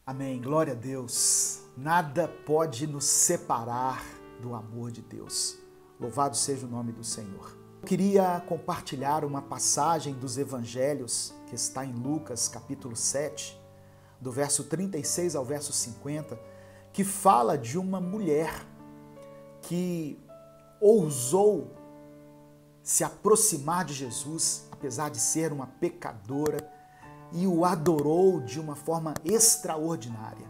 Amém. Glória a Deus. Nada pode nos separar do amor de Deus. Louvado seja o nome do Senhor. Eu queria compartilhar uma passagem dos evangelhos que está em Lucas, capítulo 7, do verso 36 ao verso 50, que fala de uma mulher que ousou se aproximar de Jesus, apesar de ser uma pecadora, e o adorou de uma forma extraordinária.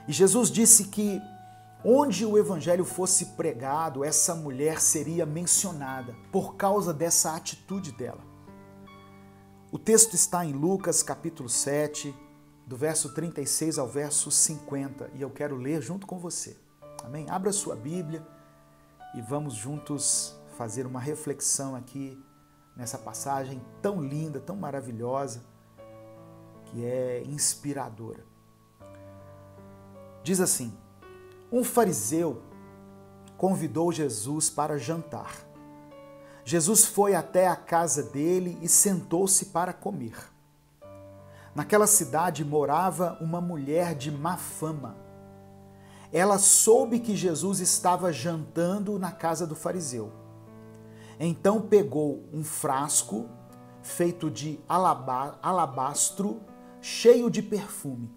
E Jesus disse que onde o evangelho fosse pregado, essa mulher seria mencionada por causa dessa atitude dela. O texto está em Lucas capítulo 7, do verso 36 ao verso 50, e eu quero ler junto com você. Amém? Abra sua Bíblia e vamos juntos fazer uma reflexão aqui nessa passagem tão linda, tão maravilhosa, que é inspiradora. Diz assim: um fariseu convidou Jesus para jantar. Jesus foi até a casa dele e sentou-se para comer. Naquela cidade morava uma mulher de má fama. Ela soube que Jesus estava jantando na casa do fariseu. Então pegou um frasco feito de alabastro, cheio de perfume,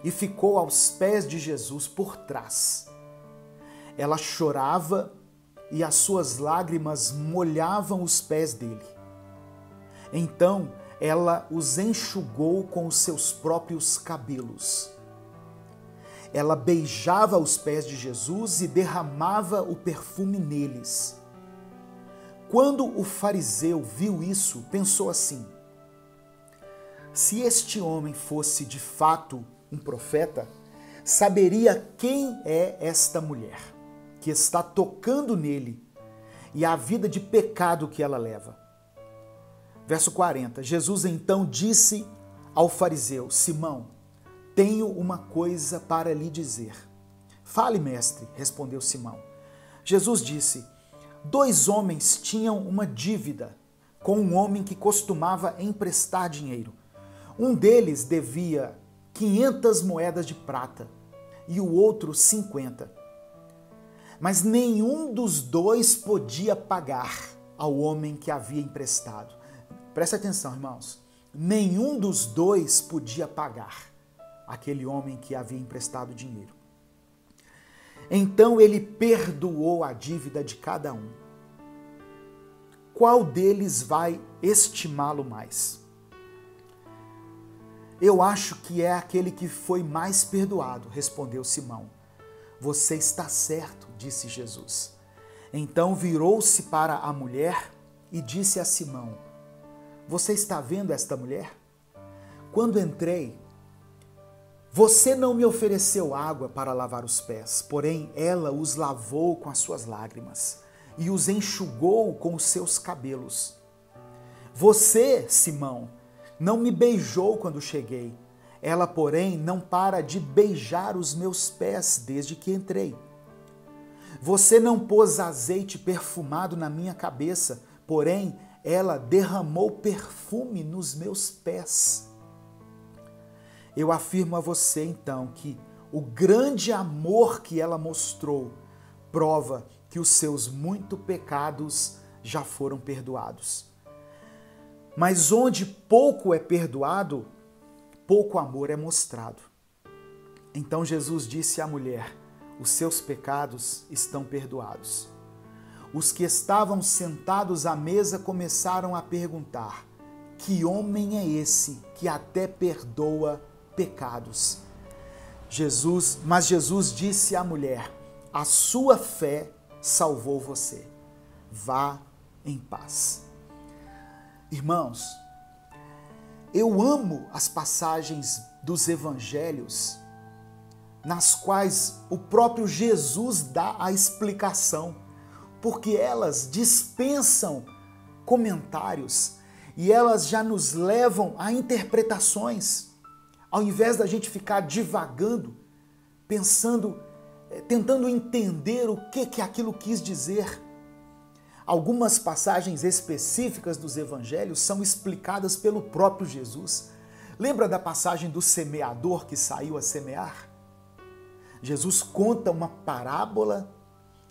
e ficou aos pés de Jesus por trás. Ela chorava e as suas lágrimas molhavam os pés dele. Então ela os enxugou com os seus próprios cabelos. Ela beijava os pés de Jesus e derramava o perfume neles. Quando o fariseu viu isso, pensou assim: se este homem fosse de fato um profeta, saberia quem é esta mulher que está tocando nele e a vida de pecado que ela leva. Verso 40, Jesus então disse ao fariseu: Simão, tenho uma coisa para lhe dizer. Fale, mestre, respondeu Simão. Jesus disse: 2 homens tinham uma dívida com um homem que costumava emprestar dinheiro. Um deles devia 500 moedas de prata e o outro 50. Mas nenhum dos dois podia pagar ao homem que havia emprestado. Presta atenção, irmãos. Nenhum dos dois podia pagar aquele homem que havia emprestado dinheiro. Então ele perdoou a dívida de cada um. Qual deles vai estimá-lo mais? Eu acho que é aquele que foi mais perdoado, respondeu Simão. Você está certo, disse Jesus. Então virou-se para a mulher e disse a Simão: você está vendo esta mulher? Quando entrei, você não me ofereceu água para lavar os pés, porém ela os lavou com as suas lágrimas e os enxugou com os seus cabelos. Você, Simão, não me beijou quando cheguei. Ela, porém, não para de beijar os meus pés desde que entrei. Você não pôs azeite perfumado na minha cabeça, porém, ela derramou perfume nos meus pés. Eu afirmo a você, então, que o grande amor que ela mostrou prova que os seus muitos pecados já foram perdoados. Mas onde pouco é perdoado, pouco amor é mostrado. Então Jesus disse à mulher: os seus pecados estão perdoados. Os que estavam sentados à mesa começaram a perguntar: que homem é esse que até perdoa pecados? Mas Jesus disse à mulher: a sua fé salvou você. Vá em paz. Irmãos, eu amo as passagens dos evangelhos nas quais o próprio Jesus dá a explicação, porque elas dispensam comentários e elas já nos levam a interpretações, ao invés da gente ficar divagando, pensando, tentando entender o que aquilo quis dizer. Algumas passagens específicas dos evangelhos são explicadas pelo próprio Jesus, Lembra da passagem do semeador que saiu a semear? Jesus conta uma parábola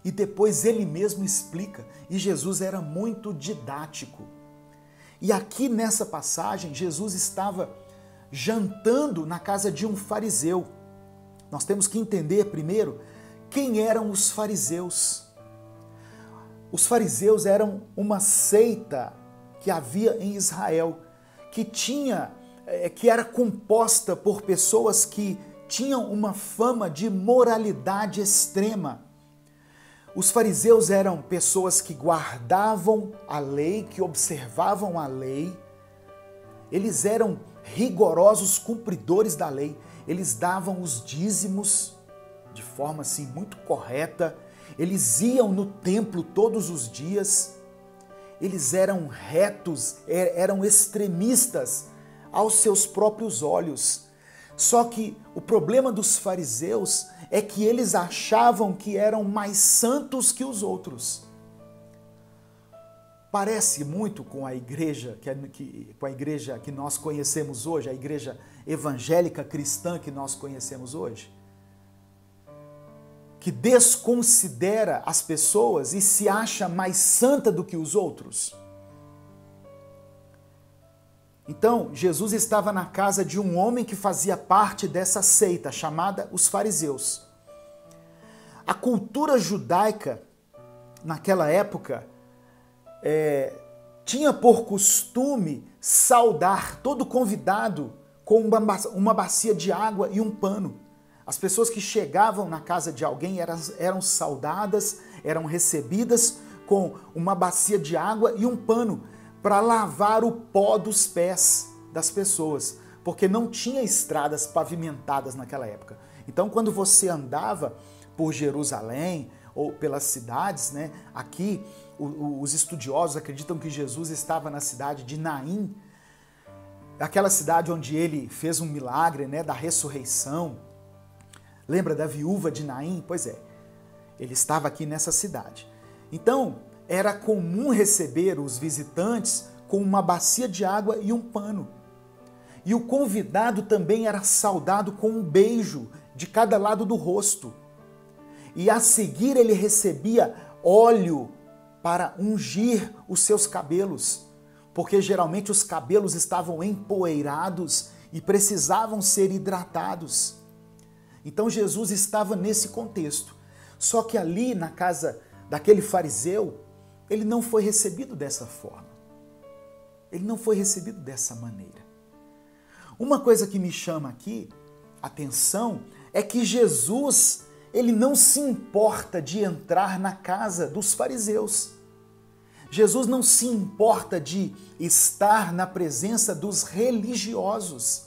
e depois ele mesmo explica. E Jesus era muito didático. E aqui nessa passagem, Jesus estava jantando na casa de um fariseu. Nós temos que entender primeiro quem eram os fariseus. Os fariseus eram uma seita que havia em Israel, que era composta por pessoas que tinham uma fama de moralidade extrema. Os fariseus eram pessoas que guardavam a lei, que observavam a lei. Eles eram rigorosos cumpridores da lei. Eles davam os dízimos de forma assim muito correta. Eles iam no templo todos os dias. Eles eram retos, eram extremistas aos seus próprios olhos. Só que o problema dos fariseus é que eles achavam que eram mais santos que os outros. Parece muito com a igreja que nós conhecemos hoje, a igreja evangélica cristã que nós conhecemos hoje, que desconsidera as pessoas e se acha mais santa do que os outros. Então, Jesus estava na casa de um homem que fazia parte dessa seita chamada os fariseus. A cultura judaica, naquela época, tinha por costume saudar todo convidado com uma bacia de água e um pano. As pessoas que chegavam na casa de alguém eram saudadas, eram recebidas com uma bacia de água e um pano para lavar o pó dos pés das pessoas, porque não tinha estradas pavimentadas naquela época. Então, quando você andava por Jerusalém ou pelas cidades, né, aqui os estudiosos acreditam que Jesus estava na cidade de Naim, aquela cidade onde ele fez um milagre, né, da ressurreição. Lembra da viúva de Naim? Pois é, ele estava aqui nessa cidade. Então, era comum receber os visitantes com uma bacia de água e um pano. E o convidado também era saudado com um beijo de cada lado do rosto. E a seguir ele recebia óleo para ungir os seus cabelos, porque geralmente os cabelos estavam empoeirados e precisavam ser hidratados. Então Jesus estava nesse contexto. Só que ali na casa daquele fariseu, ele não foi recebido dessa forma. Ele não foi recebido dessa maneira. Uma coisa que me chama aqui a atenção é que Jesus, ele não se importa de entrar na casa dos fariseus. Jesus não se importa de estar na presença dos religiosos.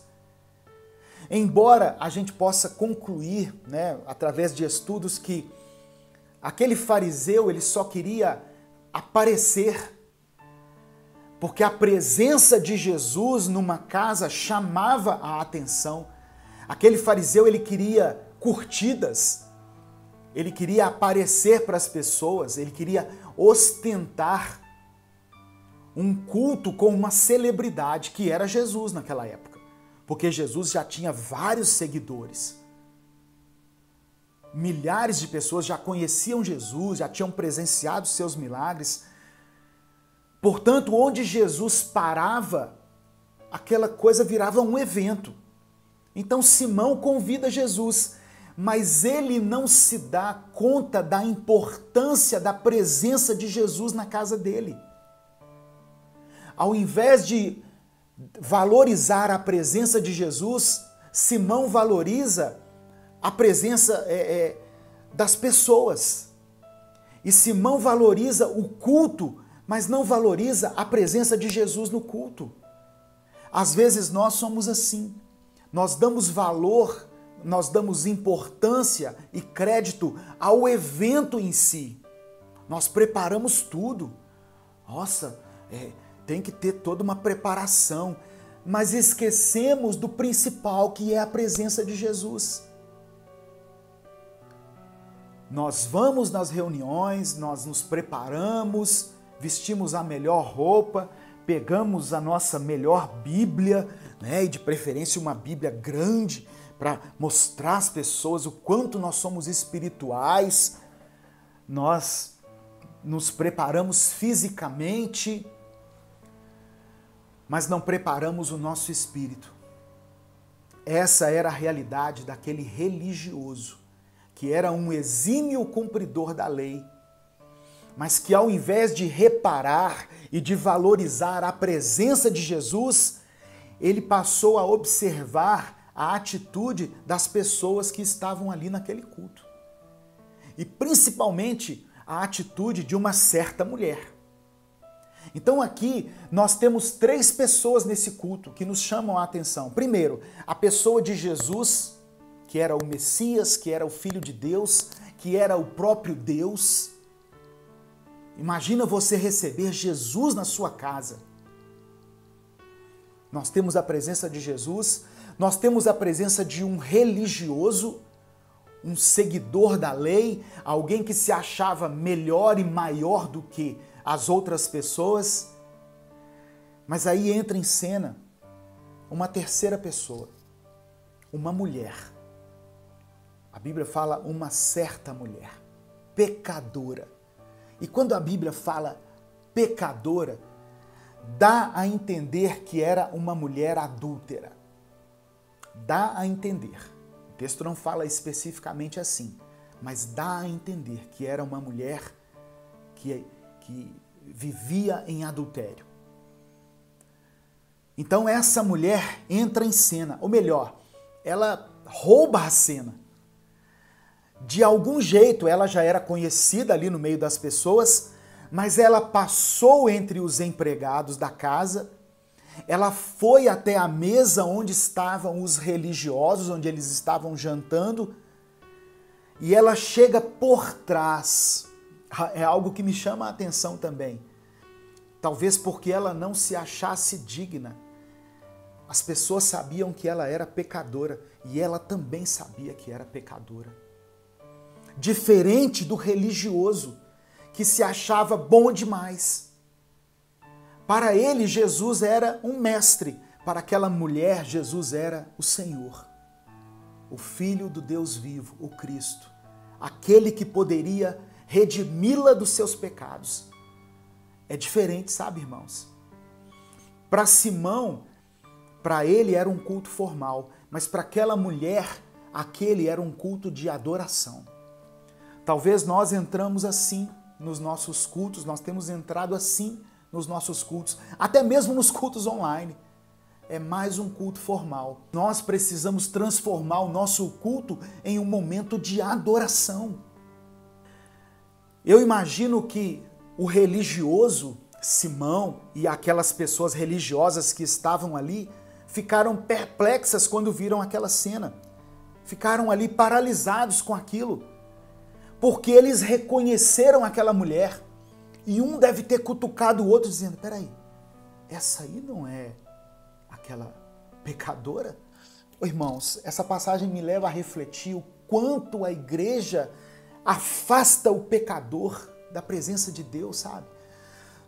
Embora a gente possa concluir, né, através de estudos, que aquele fariseu ele só queria aparecer, porque a presença de Jesus numa casa chamava a atenção. Aquele fariseu ele queria curtidas, ele queria aparecer para as pessoas, ele queria ostentar um culto com uma celebridade que era Jesus naquela época, porque Jesus já tinha vários seguidores. Milhares de pessoas já conheciam Jesus, já tinham presenciado seus milagres. Portanto, onde Jesus parava, aquela coisa virava um evento. Então Simão convida Jesus, mas ele não se dá conta da importância da presença de Jesus na casa dele. Ao invés de valorizar a presença de Jesus, Simão valoriza a presença das pessoas. E Simão valoriza o culto, mas não valoriza a presença de Jesus no culto. Às vezes nós somos assim. Nós damos valor, nós damos importância e crédito ao evento em si. Nós preparamos tudo. Nossa, tem que ter toda uma preparação. Mas esquecemos do principal, que é a presença de Jesus. Nós vamos nas reuniões, nós nos preparamos, vestimos a melhor roupa, pegamos a nossa melhor Bíblia, né, e de preferência uma Bíblia grande, para mostrar às pessoas o quanto nós somos espirituais, nós nos preparamos fisicamente, mas não preparamos o nosso espírito. Essa era a realidade daquele religioso, que era um exímio cumpridor da lei, mas que ao invés de reparar e de valorizar a presença de Jesus, ele passou a observar a atitude das pessoas que estavam ali naquele culto. E principalmente a atitude de uma certa mulher. Então aqui nós temos 3 pessoas nesse culto que nos chamam a atenção. Primeiro, a pessoa de Jesus, que era o Messias, que era o Filho de Deus, que era o próprio Deus. Imagina você receber Jesus na sua casa. Nós temos a presença de Jesus, nós temos a presença de um religioso, um seguidor da lei, alguém que se achava melhor e maior do que as outras pessoas. Mas aí entra em cena uma terceira pessoa, uma mulher. A Bíblia fala uma certa mulher, pecadora. E quando a Bíblia fala pecadora, dá a entender que era uma mulher adúltera. Dá a entender. O texto não fala especificamente assim, mas dá a entender que era uma mulher que vivia em adultério. Então essa mulher entra em cena, ou melhor, ela rouba a cena. De algum jeito ela já era conhecida ali no meio das pessoas, mas ela passou entre os empregados da casa, ela foi até a mesa onde estavam os religiosos, onde eles estavam jantando, e ela chega por trás. É algo que me chama a atenção também. Talvez porque ela não se achasse digna. As pessoas sabiam que ela era pecadora e ela também sabia que era pecadora. Diferente do religioso, que se achava bom demais. Para ele, Jesus era um mestre. Para aquela mulher, Jesus era o Senhor. O Filho do Deus vivo, o Cristo. Aquele que poderia redimi-la dos seus pecados. É diferente, sabe, irmãos? Para Simão, para ele era um culto formal, mas para aquela mulher, aquele era um culto de adoração. Talvez nós entramos assim nos nossos cultos, nós temos entrado assim nos nossos cultos, até mesmo nos cultos online. É mais um culto formal. Nós precisamos transformar o nosso culto em um momento de adoração. Eu imagino que o religioso, Simão, e aquelas pessoas religiosas que estavam ali, ficaram perplexas quando viram aquela cena. Ficaram ali paralisados com aquilo. Porque eles reconheceram aquela mulher. E um deve ter cutucado o outro dizendo, peraí, essa aí não é aquela pecadora? Irmãos, essa passagem me leva a refletir o quanto a igreja afasta o pecador da presença de Deus, sabe?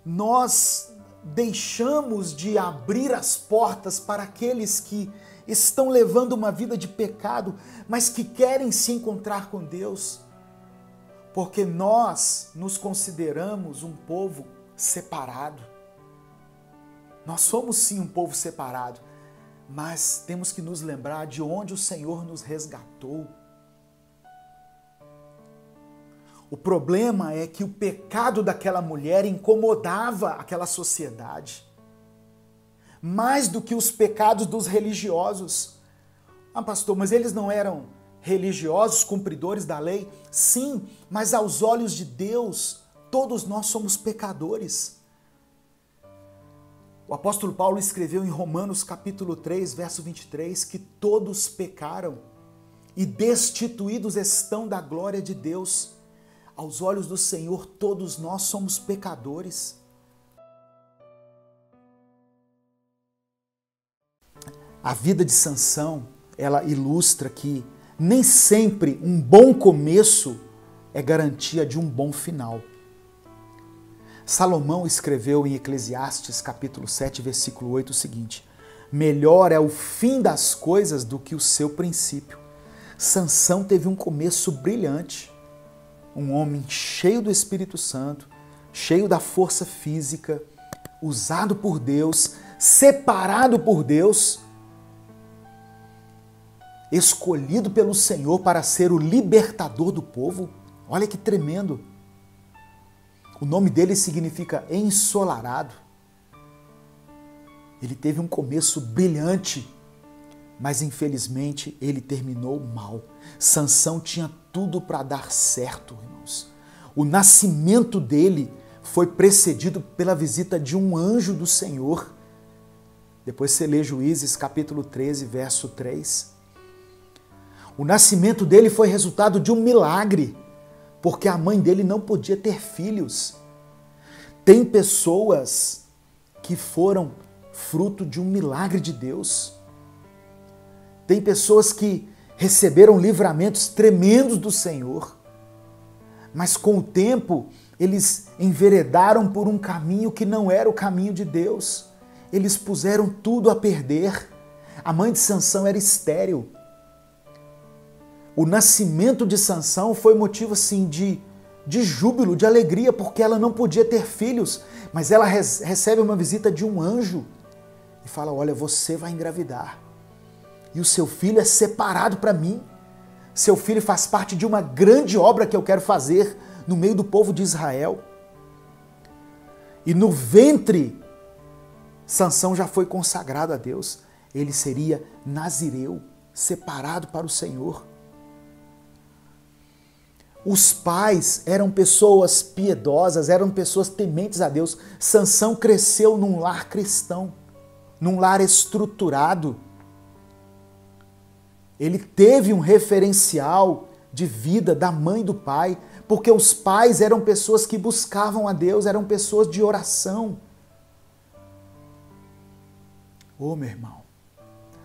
Nós deixamos de abrir as portas para aqueles que estão levando uma vida de pecado, mas que querem se encontrar com Deus, porque nós nos consideramos um povo separado. Nós somos sim um povo separado, mas temos que nos lembrar de onde o Senhor nos resgatou. O problema é que o pecado daquela mulher incomodava aquela sociedade, mais do que os pecados dos religiosos. Ah, pastor, mas eles não eram religiosos, cumpridores da lei? Sim, mas aos olhos de Deus, todos nós somos pecadores. O apóstolo Paulo escreveu em Romanos capítulo 3, verso 23, que todos pecaram e destituídos estão da glória de Deus. Aos olhos do Senhor, todos nós somos pecadores. A vida de Sansão, ela ilustra que nem sempre um bom começo é garantia de um bom final. Salomão escreveu em Eclesiastes capítulo 7, versículo 8 o seguinte: melhor é o fim das coisas do que o seu princípio. Sansão teve um começo brilhante, um homem cheio do Espírito Santo, cheio da força física, usado por Deus, separado por Deus, escolhido pelo Senhor para ser o libertador do povo. Olha que tremendo! O nome dele significa ensolarado. Ele teve um começo brilhante, mas infelizmente ele terminou mal. Sansão tinha tudo para dar certo, irmãos. O nascimento dele foi precedido pela visita de um anjo do Senhor. Depois você lê Juízes capítulo 13, verso 3. O nascimento dele foi resultado de um milagre, porque a mãe dele não podia ter filhos. Tem pessoas que foram fruto de um milagre de Deus. Tem pessoas que receberam livramentos tremendos do Senhor, mas com o tempo eles enveredaram por um caminho que não era o caminho de Deus. Eles puseram tudo a perder. A mãe de Sansão era estéril. O nascimento de Sansão foi motivo assim de júbilo, de alegria, porque ela não podia ter filhos, mas ela recebe uma visita de um anjo e fala: olha, você vai engravidar e o seu filho é separado para mim. Seu filho faz parte de uma grande obra que eu quero fazer no meio do povo de Israel. E no ventre, Sansão já foi consagrado a Deus. Ele seria nazireu, separado para o Senhor. Os pais eram pessoas piedosas, eram pessoas tementes a Deus. Sansão cresceu num lar cristão, num lar estruturado. Ele teve um referencial de vida da mãe e do pai, porque os pais eram pessoas que buscavam a Deus, eram pessoas de oração. Ô, meu irmão,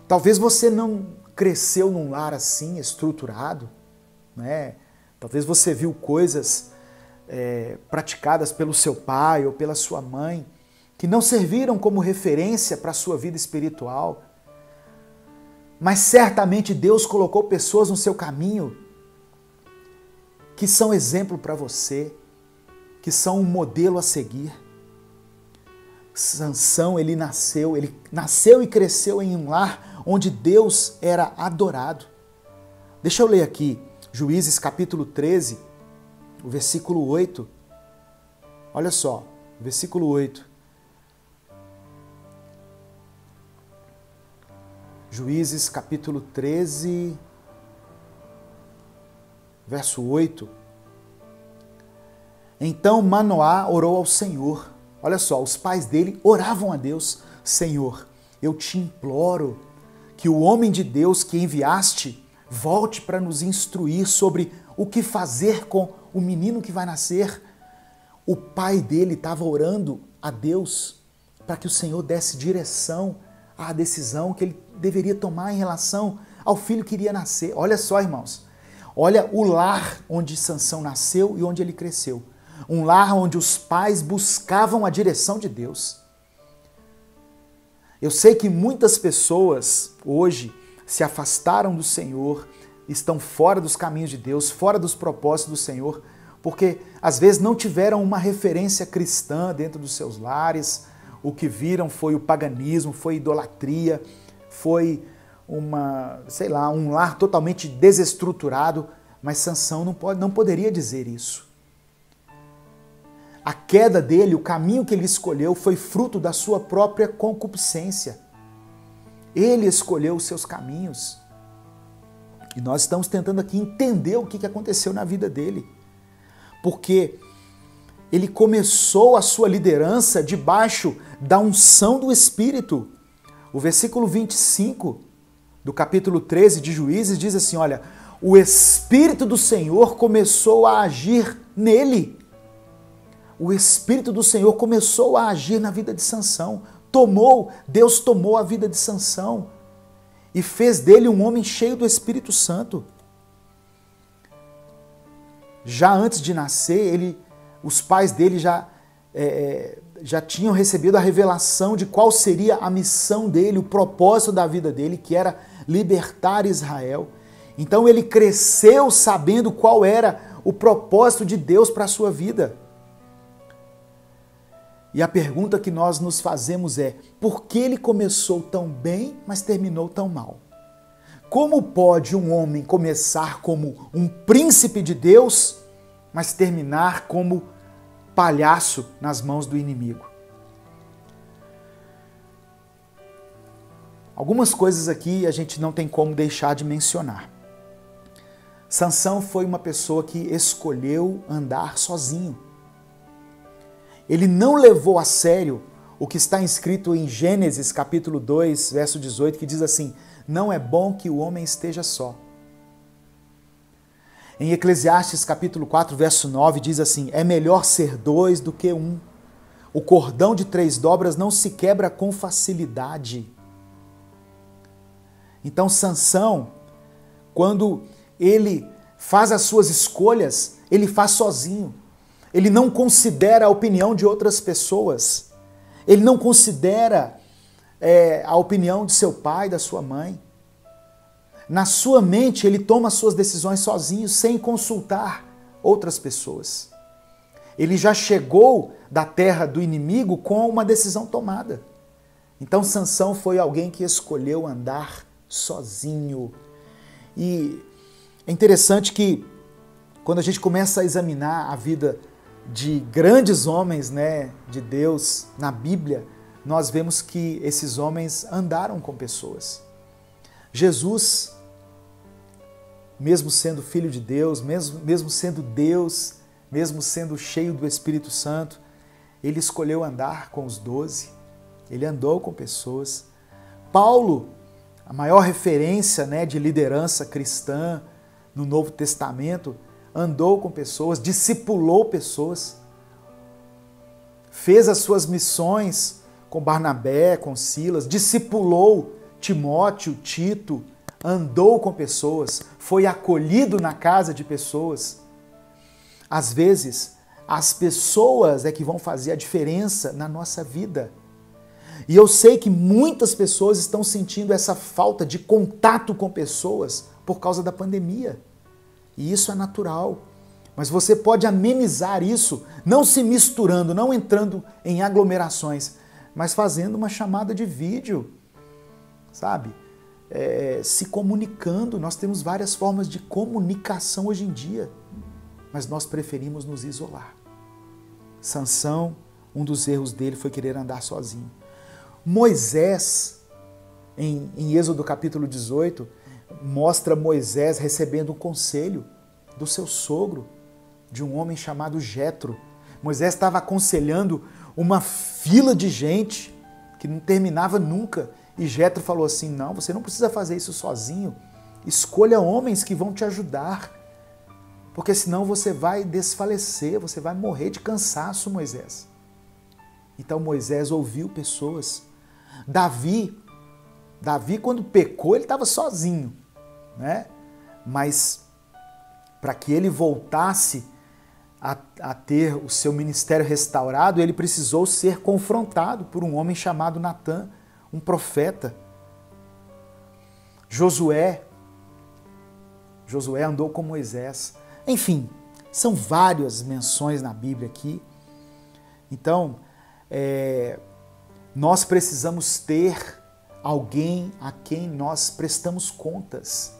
talvez você não cresceu num lar assim, estruturado, né? Talvez você viu coisas praticadas pelo seu pai ou pela sua mãe que não serviram como referência para a sua vida espiritual. Mas certamente Deus colocou pessoas no seu caminho que são exemplo para você, que são um modelo a seguir. Sansão, ele nasceu e cresceu em um lar onde Deus era adorado. Deixa eu ler aqui Juízes capítulo 13, o versículo 8. Olha só, versículo 8. Juízes capítulo 13, verso 8. Então Manoá orou ao Senhor. Olha só, os pais dele oravam a Deus: Senhor, eu te imploro que o homem de Deus que enviaste volte para nos instruir sobre o que fazer com o menino que vai nascer. O pai dele estava orando a Deus para que o Senhor desse direção à decisão que ele deveria tomar em relação ao filho que iria nascer. Olha só, irmãos, olha o lar onde Sansão nasceu e onde ele cresceu. Um lar onde os pais buscavam a direção de Deus. Eu sei que muitas pessoas hoje se afastaram do Senhor, estão fora dos caminhos de Deus, fora dos propósitos do Senhor, porque às vezes não tiveram uma referência cristã dentro dos seus lares. O que viram foi o paganismo, foi idolatria, foi um lar totalmente desestruturado, mas Sansão não poderia dizer isso. A queda dele, o caminho que ele escolheu, foi fruto da sua própria concupiscência. Ele escolheu os seus caminhos. E nós estamos tentando aqui entender o que aconteceu na vida dele. Porque ele começou a sua liderança debaixo da unção do Espírito. O versículo 25 do capítulo 13 de Juízes diz assim, olha, o Espírito do Senhor começou a agir nele. O Espírito do Senhor começou a agir na vida de Sansão. Deus tomou a vida de Sansão e fez dele um homem cheio do Espírito Santo. Já antes de nascer, os pais dele já já tinham recebido a revelação de qual seria a missão dele, o propósito da vida dele, que era libertar Israel. Então ele cresceu sabendo qual era o propósito de Deus para a sua vida. E a pergunta que nós nos fazemos é: por que ele começou tão bem, mas terminou tão mal? Como pode um homem começar como um príncipe de Deus, mas terminar como palhaço nas mãos do inimigo? Algumas coisas aqui a gente não tem como deixar de mencionar. Sansão foi uma pessoa que escolheu andar sozinho. Ele não levou a sério o que está escrito em Gênesis capítulo 2, verso 18, que diz assim: não é bom que o homem esteja só. Em Eclesiastes capítulo 4, verso 9, diz assim: é melhor ser dois do que um. O cordão de 3 dobras não se quebra com facilidade. Então Sansão, quando ele faz as suas escolhas, ele faz sozinho. Ele não considera a opinião de outras pessoas. Ele não considera a opinião de seu pai, da sua mãe. Na sua mente, ele toma as suas decisões sozinho, sem consultar outras pessoas. Ele já chegou da terra do inimigo com uma decisão tomada. Então Sansão foi alguém que escolheu andar sozinho. E é interessante que quando a gente começa a examinar a vida de grandes homens, né, de Deus na Bíblia, nós vemos que esses homens andaram com pessoas. Jesus, mesmo sendo filho de Deus, mesmo sendo Deus, mesmo sendo cheio do Espírito Santo, ele escolheu andar com os 12, ele andou com pessoas. Paulo, a maior referência, né, de liderança cristã no Novo Testamento, andou com pessoas, discipulou pessoas, fez as suas missões com Barnabé, com Silas, discipulou Timóteo, Tito, andou com pessoas, foi acolhido na casa de pessoas. Às vezes, as pessoas é que vão fazer a diferença na nossa vida. E eu sei que muitas pessoas estão sentindo essa falta de contato com pessoas por causa da pandemia. E isso é natural. Mas você pode amenizar isso, não se misturando, não entrando em aglomerações, mas fazendo uma chamada de vídeo, sabe? Se comunicando. Nós temos várias formas de comunicação hoje em dia, mas nós preferimos nos isolar. Sansão, um dos erros dele foi querer andar sozinho. Moisés, em Êxodo capítulo 18, mostra Moisés recebendo um conselho do seu sogro, de um homem chamado Jetro. Moisés estava aconselhando uma fila de gente que não terminava nunca. E Jetro falou assim: não, você não precisa fazer isso sozinho. Escolha homens que vão te ajudar, porque senão você vai desfalecer, você vai morrer de cansaço, Moisés. Então Moisés ouviu pessoas. Davi, quando pecou, ele estava sozinho, né? Mas para que ele voltasse a ter o seu ministério restaurado, ele precisou ser confrontado por um homem chamado Natã, um profeta. Josué andou com Moisés. Enfim, são várias menções na Bíblia aqui. Então, nós precisamos ter alguém a quem nós prestamos contas.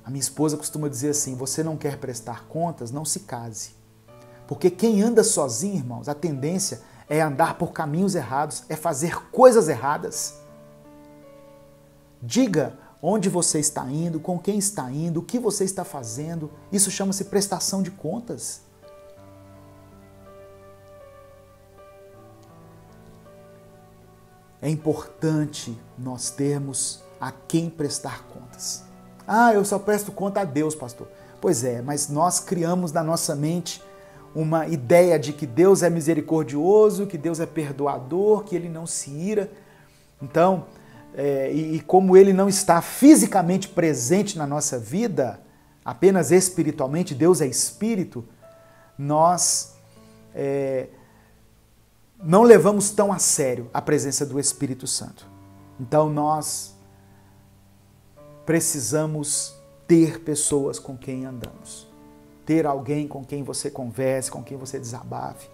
A minha esposa costuma dizer assim: você não quer prestar contas, não se case. Porque quem anda sozinho, irmãos, a tendência é andar por caminhos errados, é fazer coisas erradas. Diga onde você está indo, com quem está indo, o que você está fazendo. Isso chama-se prestação de contas. É importante nós termos a quem prestar contas. Ah, eu só presto conta a Deus, pastor. Pois é, mas nós criamos na nossa mente uma ideia de que Deus é misericordioso, que Deus é perdoador, que Ele não se ira. Então, como Ele não está fisicamente presente na nossa vida, apenas espiritualmente, Deus é espírito, nós não levamos tão a sério a presença do Espírito Santo. Então nós precisamos ter pessoas com quem andamos. Ter alguém com quem você converse, com quem você desabafe.